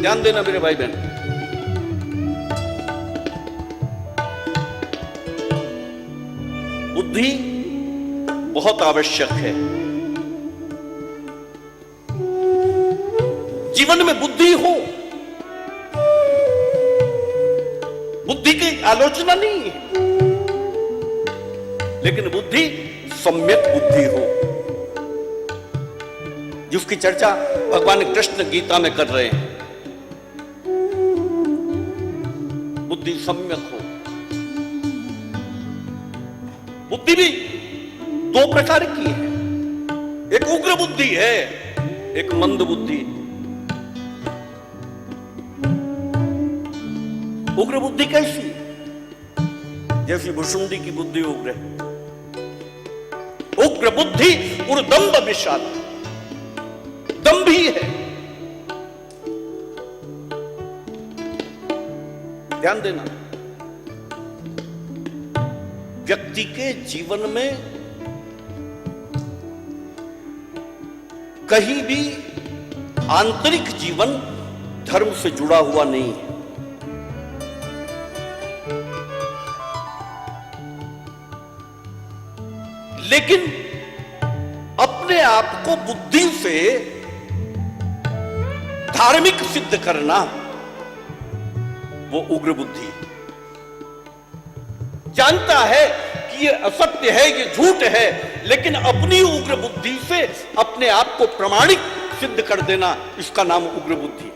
ध्यान देना मेरे भाई बहन, बुद्धि बहुत आवश्यक है। जीवन में बुद्धि हो, बुद्धि की आलोचना नहीं है, लेकिन बुद्धि सम्यक बुद्धि हो, जिसकी चर्चा भगवान कृष्ण गीता में कर रहे हैं। बुद्धि सम्यक हो। बुद्धि भी दो प्रकार की है, एक उग्र बुद्धि है, एक मंद बुद्धि। उग्र बुद्धि कैसी? जैसी भुषुंडी की बुद्धि उग्र है। उग्र बुद्धि उर्दंभ विशाल, दंभी है। ध्यान देना, व्यक्ति के जीवन में कहीं भी आंतरिक जीवन धर्म से जुड़ा हुआ नहीं है। लेकिन अपने आप को बुद्धि से धार्मिक सिद्ध करना, वो उग्र बुद्धि है। जानता है कि ये असत्य है, ये झूठ है, लेकिन अपनी उग्र बुद्धि से अपने आप को प्रमाणिक सिद्ध कर देना, इसका नाम उग्र बुद्धि।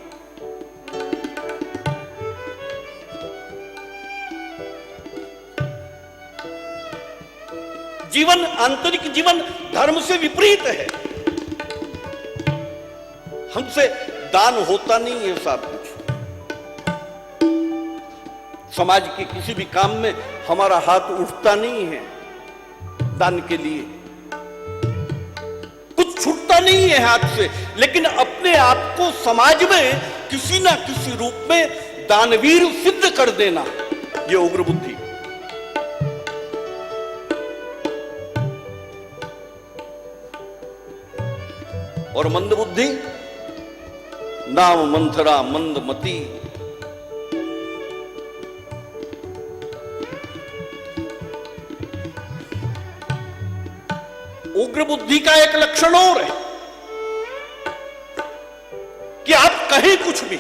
जीवन, आंतरिक जीवन धर्म से विपरीत है। हमसे दान होता नहीं है साहब कुछ। समाज के किसी भी काम में हमारा हाथ उठता नहीं है दान के लिए, कुछ छूटता नहीं है हाथ से, लेकिन अपने आप को समाज में किसी ना किसी रूप में दानवीर सिद्ध कर देना, यह उग्र बुद्धि। और मंद बुद्धि, नाम मंथरा मंदमती। उग्र बुद्धि का एक लक्षण और है कि आप कहें कुछ भी,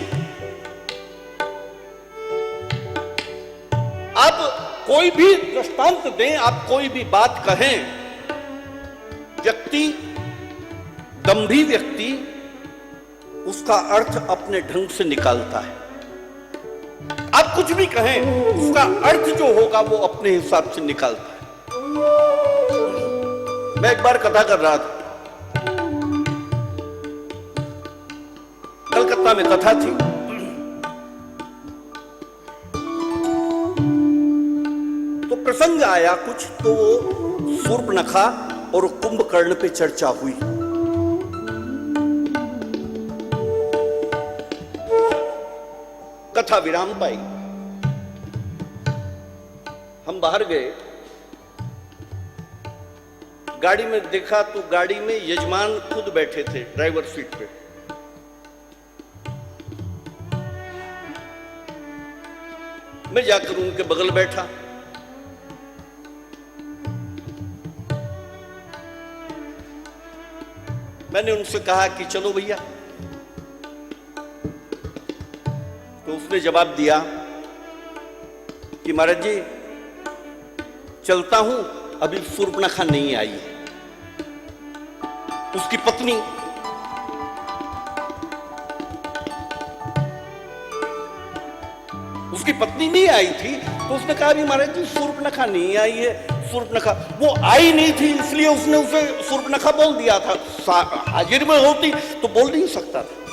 आप कोई भी दृष्टांत दें, आप कोई भी बात कहें, व्यक्ति, दंभी व्यक्ति उसका अर्थ अपने ढंग से निकालता है। आप कुछ भी कहें, उसका अर्थ जो होगा वो अपने हिसाब से निकालता है। मैं एक बार कथा कर रहा था, कलकत्ता में कथा थी। तो प्रसंग आया कुछ, तो वो शूर्पणखा और कुंभकर्ण पे चर्चा हुई। कथा विराम पाई। हम बाहर गए, गाड़ी में देखा तो गाड़ी में यजमान खुद बैठे थे ड्राइवर सीट पे। मैं जाकर उनके बगल बैठा। मैंने उनसे कहा कि चलो भैया, तो उसने जवाब दिया कि महाराज जी चलता हूं, अभी शूर्पणखा नहीं आई है। उसकी पत्नी नहीं आई थी, तो उसने कहा भी महाराज जी शूर्पणखा नहीं आई है। शूर्पणखा वो आई नहीं थी, इसलिए उसने उसे शूर्पणखा बोल दिया था। हाजिर में होती तो बोल नहीं सकता था।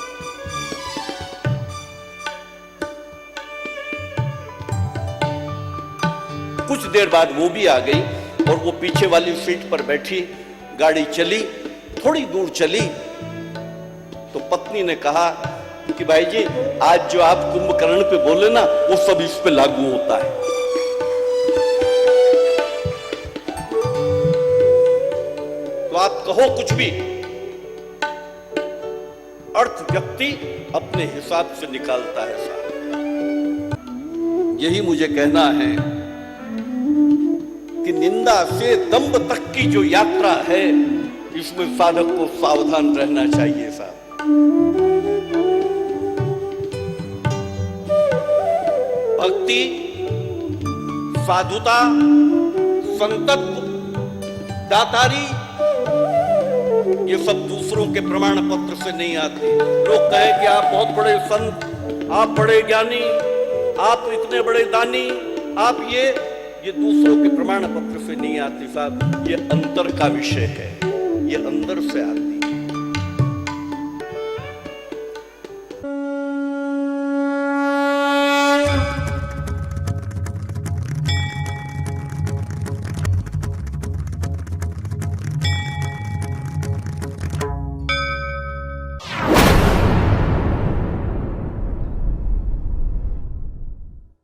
कुछ देर बाद वो भी आ गई और वो पीछे वाली सीट पर बैठी। गाड़ी चली, थोड़ी दूर चली तो पत्नी ने कहा कि भाई जी आज जो आप कुंभकर्ण पे बोले ना, वो सब इस पे लागू होता है। तो आप कहो कुछ भी, अर्थ व्यक्ति अपने हिसाब से निकालता है साहब। यही मुझे कहना है कि निंदा से दंभ तक की जो यात्रा है, इसमें साधक को सावधान रहना चाहिए साहब। भक्ति, साधुता, संतत्व, दातारी, ये सब दूसरों के प्रमाण पत्र से नहीं आती। लोग कहें कि आप बहुत बड़े संत, आप बड़े ज्ञानी, आप इतने बड़े दानी, आप ये दूसरों के प्रमाण पत्र से नहीं आती साहब। ये अंतर का विषय है, ये अंदर से आती है।